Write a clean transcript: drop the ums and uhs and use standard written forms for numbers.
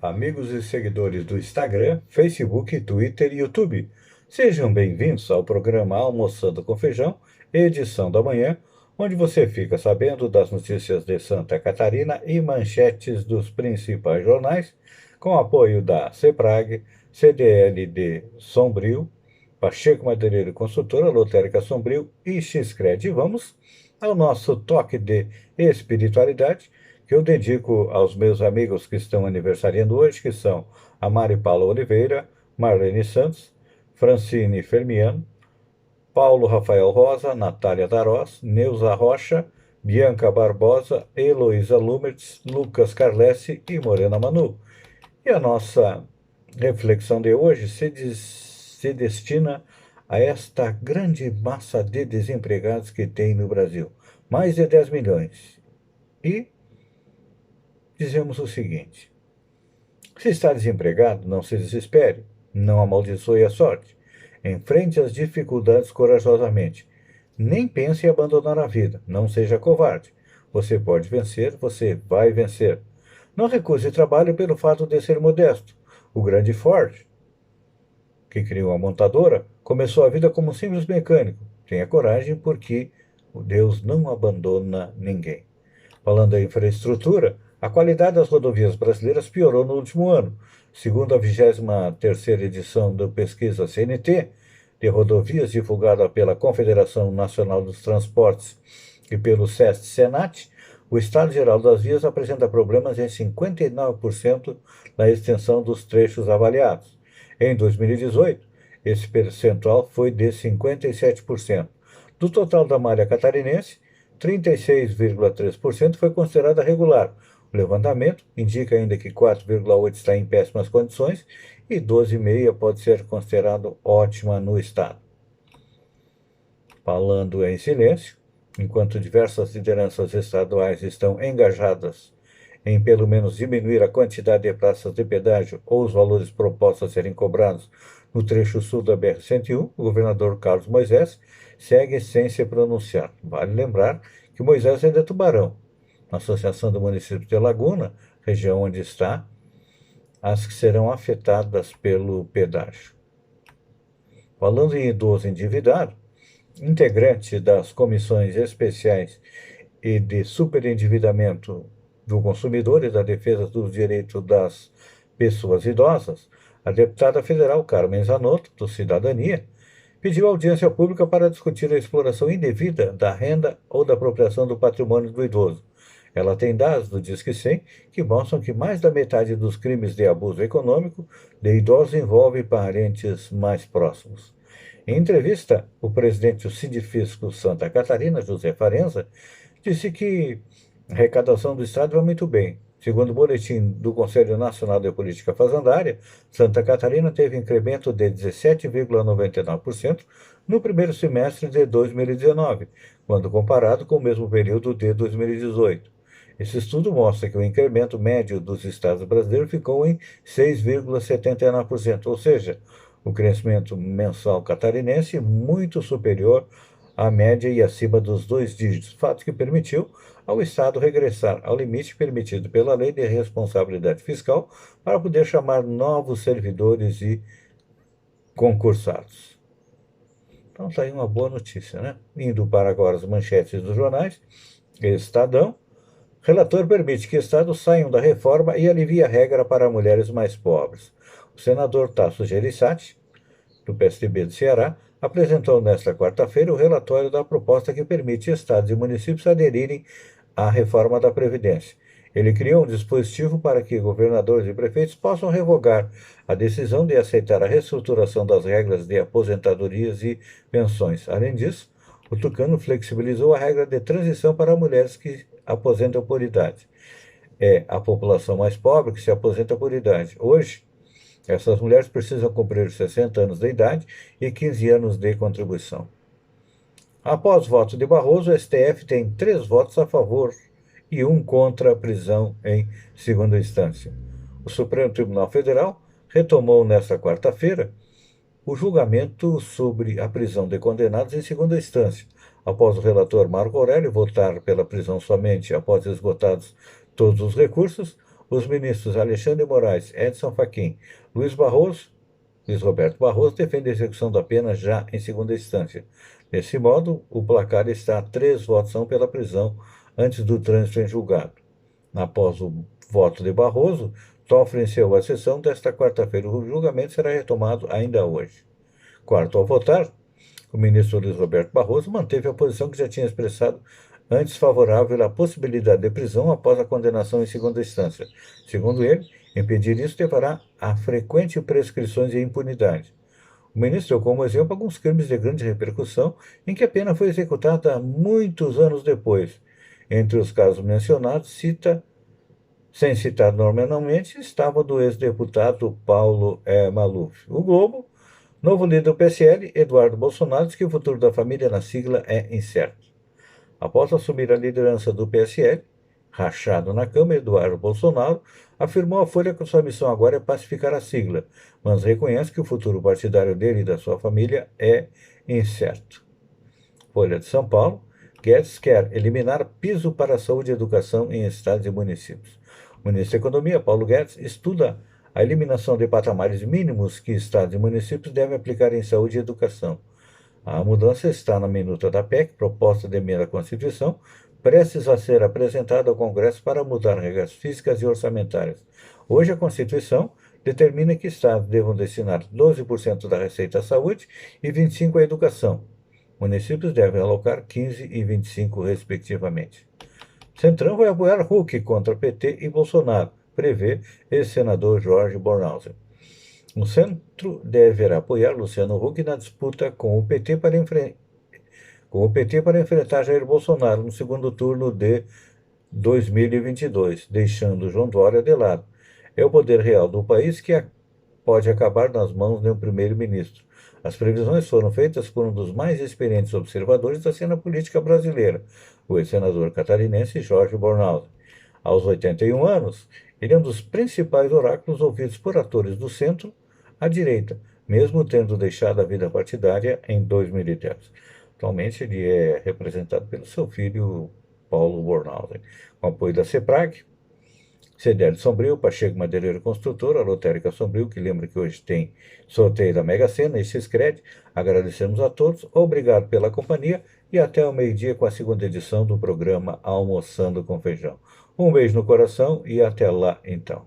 Amigos e seguidores do Instagram, Facebook, Twitter e YouTube. Sejam bem-vindos ao programa Almoçando com Feijão, edição da manhã, onde você fica sabendo das notícias de Santa Catarina e manchetes dos principais jornais, com apoio da CEPRAG, CDL de Sombrio, Pacheco Madeireiro Consultora, Lotérica Sombrio e Xcred. Vamos ao nosso toque de espiritualidade que eu dedico aos meus amigos que estão aniversariando hoje, que são a Mari Paula Oliveira, Marlene Santos, Francine Fermiano, Paulo Rafael Rosa, Natália Darós, Neuza Rocha, Bianca Barbosa, Heloísa Lumertz, Lucas Carlessi e Morena Manu. E a nossa reflexão de hoje se destina a esta grande massa de desempregados que tem no Brasil, mais de 10 milhões. E dizemos o seguinte: se está desempregado, não se desespere, não amaldiçoe a sorte. Enfrente as dificuldades corajosamente. Nem pense em abandonar a vida, não seja covarde. Você pode vencer, você vai vencer. Não recuse trabalho pelo fato de ser modesto. O grande Ford, que criou a montadora, começou a vida como um simples mecânico. Tenha coragem, porque Deus não abandona ninguém. Falando em infraestrutura, a qualidade das rodovias brasileiras piorou no último ano. Segundo a 23ª edição da pesquisa CNT de rodovias divulgada pela Confederação Nacional dos Transportes e pelo SESC-Senat, o estado geral das vias apresenta problemas em 59% da extensão dos trechos avaliados. Em 2018, esse percentual foi de 57%. Do total da malha catarinense, 36,3% foi considerada regular. O levantamento indica ainda que 4,8% está em péssimas condições e 12,5% pode ser considerado ótima no estado. Falando em silêncio, enquanto diversas lideranças estaduais estão engajadas em pelo menos diminuir a quantidade de praças de pedágio ou os valores propostos a serem cobrados no trecho sul da BR-101, o governador Carlos Moisés segue sem se pronunciar. Vale lembrar que Moisés é de Tubarão, na Associação do Município de Laguna, região onde está, as que serão afetadas pelo pedágio. Falando em idoso endividado, integrante das comissões especiais e de superendividamento do consumidor e da defesa dos direitos das pessoas idosas, a deputada federal Carmen Zanotto, do Cidadania, pediu audiência pública para discutir a exploração indevida da renda ou da apropriação do patrimônio do idoso. Ela tem dados do Disque 100 que mostram que mais da metade dos crimes de abuso econômico de idosos envolve parentes mais próximos. Em entrevista, o presidente do Sindifisco Santa Catarina, José Farenza, disse que a arrecadação do Estado vai muito bem. Segundo o boletim do Conselho Nacional de Política Fazendária, Santa Catarina teve incremento de 17,99% no primeiro semestre de 2019, quando comparado com o mesmo período de 2018. Esse estudo mostra que o incremento médio dos estados brasileiros ficou em 6,79%, ou seja, o crescimento mensal catarinense muito superior à média e acima dos 2 dígitos, fato que permitiu ao Estado regressar ao limite permitido pela Lei de Responsabilidade Fiscal para poder chamar novos servidores e concursados. Então está aí uma boa notícia, né? Indo para agora as manchetes dos jornais. Estadão. Relator permite que estados saiam da reforma e alivia a regra para mulheres mais pobres. O senador Tasso Gereissati, do PSDB do Ceará, apresentou nesta quarta-feira o relatório da proposta que permite estados e municípios aderirem à reforma da Previdência. Ele criou um dispositivo para que governadores e prefeitos possam revogar a decisão de aceitar a reestruturação das regras de aposentadorias e pensões. Além disso, o tucano flexibilizou a regra de transição para mulheres que aposentam por idade. É a população mais pobre que se aposenta por idade. Hoje, essas mulheres precisam cumprir 60 anos de idade e 15 anos de contribuição. Após o voto de Barroso, o STF tem 3 votos a favor e 1 contra a prisão em segunda instância. O Supremo Tribunal Federal retomou nesta quarta-feira o julgamento sobre a prisão de condenados em segunda instância, após o relator Marco Aurélio votar pela prisão somente após esgotados todos os recursos. os ministros Alexandre de Moraes, Edson Fachin, Luiz Roberto Barroso defendem a execução da pena já em segunda instância. Desse modo, o placar está a 3 votos pela prisão antes do trânsito em julgado. Após o voto de Barroso, Toffoli encerrou a sessão desta quarta-feira. O julgamento será retomado ainda hoje. Quarto ao votar, o ministro Luiz Roberto Barroso manteve a posição que já tinha expressado antes favorável à possibilidade de prisão após a condenação em segunda instância. Segundo ele, impedir isso levará a frequentes prescrições e impunidade. O ministro deu como exemplo alguns crimes de grande repercussão em que a pena foi executada muitos anos depois. Entre os casos mencionados, sem citar nominalmente, estava do ex-deputado Paulo Maluf. O Globo, novo líder do PSL, Eduardo Bolsonaro, diz que o futuro da família na sigla é incerto. Após assumir a liderança do PSL, rachado na Câmara, Eduardo Bolsonaro afirmou à Folha que sua missão agora é pacificar a sigla, mas reconhece que o futuro partidário dele e da sua família é incerto. Folha de São Paulo, Guedes quer eliminar piso para a saúde e educação em estados e municípios. O ministro da Economia, Paulo Guedes, estuda a eliminação de patamares mínimos que estados e municípios devem aplicar em saúde e educação. A mudança está na minuta da PEC, proposta de emenda à Constituição, prestes a ser apresentada ao Congresso para mudar regras físicas e orçamentárias. Hoje, a Constituição determina que estados devam destinar 12% da receita à saúde e 25% à educação. Municípios devem alocar 15% e 25%, respectivamente. Centrão vai apoiar Huck contra PT e Bolsonaro, prevê ex-senador Jorge Bornhausen. O Centro deverá apoiar Luciano Huck na disputa com o PT para enfrentar Jair Bolsonaro no segundo turno de 2022, deixando João Dória de lado. É o poder real do país que pode acabar nas mãos de um primeiro-ministro. As previsões foram feitas por um dos mais experientes observadores da cena política brasileira, o ex-senador catarinense Jorge Bornhausen. Aos 81 anos, ele é um dos principais oráculos ouvidos por atores do centro à direita, mesmo tendo deixado a vida partidária em 2010. Atualmente, ele é representado pelo seu filho, Paulo Bornhausen. Com apoio da CEPRAG, CDL Sombrio, Pacheco Madeireiro Construtora, a Lotérica Sombrio, que lembra que hoje tem sorteio da Mega Sena e Siscred. Agradecemos a todos, obrigado pela companhia e até o meio-dia com a segunda edição do programa Almoçando com Feijão. Um beijo no coração e até lá então.